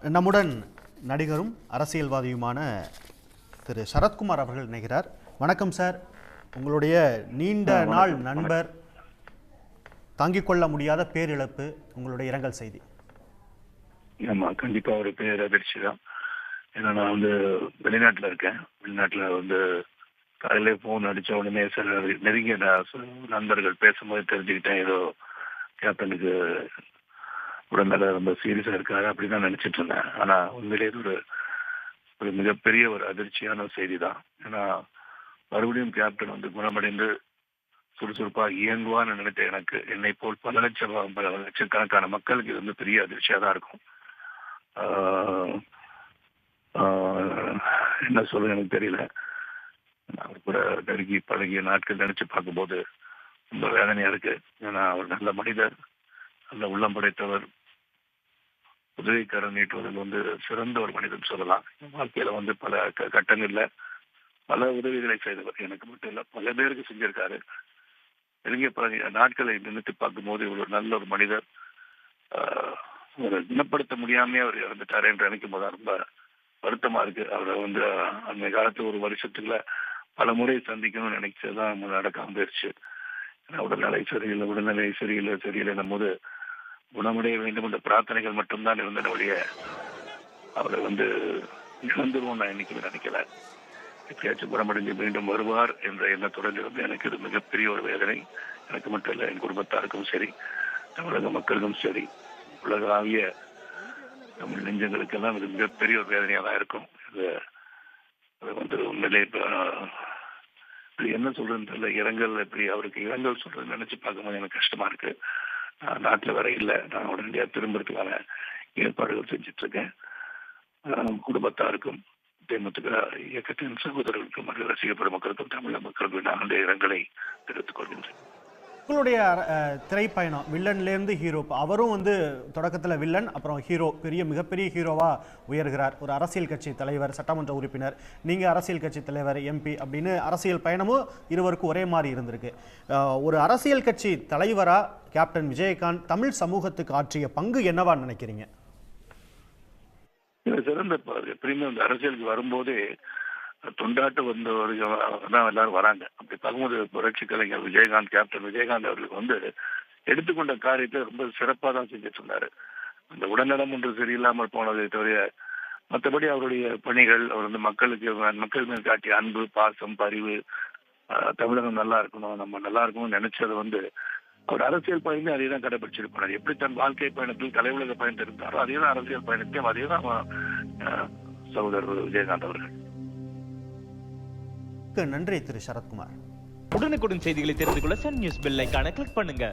நம்முடன் நடிகரும் அரசியல்வாதியுமான திரு சரத்குமார் அவர்கள் இணைகிறார். வணக்கம் சார். உங்களுடைய நீண்ட நாள் நண்பர் தாங்கிக் கொள்ள முடியாத பேரிழப்பு, உங்களுடைய இரங்கல் செய்தி. ஆமாம், கண்டிப்பாக ஒரு பேரதிர்ச்சி தான். ஏன்னா நான் வெளிநாட்டில் இருக்கேன். வெளிநாட்டில் காலையிலே ஃபோன் அடித்த உடனே சில நெருங்கிய நண்பர்கள் பேசும்போது தெரிஞ்சுக்கிட்டேன், ஏதோ கேப்டனுக்கு உடல்நல ரொம்ப சீரியஸாக இருக்காரு அப்படின்னு தான் நினச்சிட்டு இருந்தேன். ஆனால் உண்மையிலேயே ஒரு மிகப்பெரிய ஒரு அதிர்ச்சியான செய்தி தான். ஏன்னா மறுபடியும் கேப்டன் குணமடைந்து சுறுசுறுப்பாக இயங்குவான்னு நினைத்த எனக்கு, என்னை போல் பல லட்சக்கணக்கான மக்களுக்கு இது பெரிய அதிர்ச்சியாக தான் இருக்கும். என்ன சொல்ல எனக்கு தெரியல. நான் கூட நெருங்கி பழகிய நாட்கள் நினைச்சு பார்க்கும்போது ரொம்ப வேதனையா இருக்கு. ஏன்னா அவர் நல்ல மனிதர், நல்ல உள்ளம் படைத்தவர், உதவிக்கரம் நீட்டுவதில் சிறந்த ஒரு மனிதன் சொல்லலாம். வாழ்க்கையில பல கட்டங்கள்ல பல உதவிகளை செய்தவர். எனக்கு மட்டும் இல்ல, பல பேருக்கு செஞ்சிருக்காரு. நெருங்கிய பழகிய நாட்களை நினைத்து பார்க்கும்போது இவ்வளவு நல்ல ஒரு மனிதர் ஒரு குணப்படுத்த முடியாமே அவர் இறந்துட்டாரு என்று நினைக்கும் போது ரொம்ப வருத்தமா இருக்கு. அவரை அந்த காலத்து ஒரு வருஷத்துக்குள்ள பல முறை சந்திக்கணும்னு நினைச்சதுதான் நடக்காம போயிடுச்சு. ஏன்னா உடல்நிலை சரியில்லை போது குணமடைய வேண்டும் என்ற பிரார்த்தனைகள் மட்டும்தான் இருந்தன ஒழிய அவரை இழந்துருவோம் நான் இன்னைக்கு நினைக்கல. எப்படியாச்சும் குணமடைந்து மீண்டும் வருவார் என்ற எண்ணத்துடன் இருந்து எனக்கு இது மிகப்பெரிய ஒரு வேதனை. எனக்கு மட்டும் இல்லை, என் குடும்பத்தாருக்கும் சரி, தமிழக மக்களுக்கும் சரி, உலகாவிய தமிழ் நெஞ்சங்களுக்கெல்லாம் இது மிகப்பெரிய ஒரு வேதனையாக தான் இருக்கும். இது உண்மையிலே இப்ப என்ன சொல்றதுன்னு தெரியல. இரங்கல் எப்படி அவருக்கு இரங்கல் சொல்றது நினைச்சு பார்க்கும்போது எனக்கு கஷ்டமா இருக்கு. நாட்டில் வேற இல்லை, நான் உடனடியாக திரும்புறதுக்கான ஏற்பாடுகள் செஞ்சுட்டு இருக்கேன். குடும்பத்தாருக்கும் தேமுதிக இயக்கத்தின் சகோதரர்களுக்கும் மற்றும் ரசிகப்படும் மக்களுக்கும் தமிழக மக்களுக்கும் நான் அந்த இரங்கலை தெரிவித்துக் கொள்கின்றேன். உங்களுடைய திரைப்பயணம் வில்லன்லேருந்து ஹீரோ, அவரும் தொடக்கத்தில் வில்லன், அப்புறம் ஹீரோ, மிகப்பெரிய ஹீரோவா உயர்கிறார். ஒரு அரசியல் கட்சி தலைவர், சட்டமன்ற உறுப்பினர், நீங்கள் அரசியல் கட்சி தலைவர், எம்பி அப்படின்னு அரசியல் பயணமும் இருவருக்கும் ஒரே மாதிரி இருந்திருக்கு. ஒரு அரசியல் கட்சி தலைவராக கேப்டன் விஜயகாந்த் தமிழ் சமூகத்துக்கு ஆற்றிய பங்கு என்னவா நினைக்கிறீங்க? சிறந்த எப்படியுமே அரசியலுக்கு வரும்போதே தொண்டாட்டு வந்தவர்கள் எல்லாரும் வராங்க. அப்படி பார்க்கும்போது புரட்சி கலைஞர் விஜயகாந்த், கேப்டன் விஜயகாந்த் அவர்களுக்கு எடுத்துக்கொண்ட காரியத்தை ரொம்ப சிறப்பாக தான் செஞ்சுட்டு இருந்தாரு. அந்த உடல்நலம் ஒன்று சரியில்லாமல் போனதை தவிர மற்றபடி அவருடைய பணிகள், அவர் மக்கள் மேல் காட்டிய அன்பு, பாசம், பரிவு, தமிழகம் நல்லா இருக்கணும், நம்ம நல்லா இருக்கணும்னு நினைச்சது அவர் அரசியல் பயணம் அதே தான் கடைபிடிச்சிருப்பார். எப்படி தன் வாழ்க்கை பயணத்தில் கலையுலக பயணத்தில் இருந்தாரோ அதே தான் அரசியல் பயணத்தையும் அதே தான் சகோதரர் விஜயகாந்த் அவர்கள். நன்றி திரு சரத்குமார். உடனுக்குடன் செய்திகளை தெரிந்து கொள்ள சன் நியூஸ் பெல் ஐகானை கிளிக் பண்ணுங்க.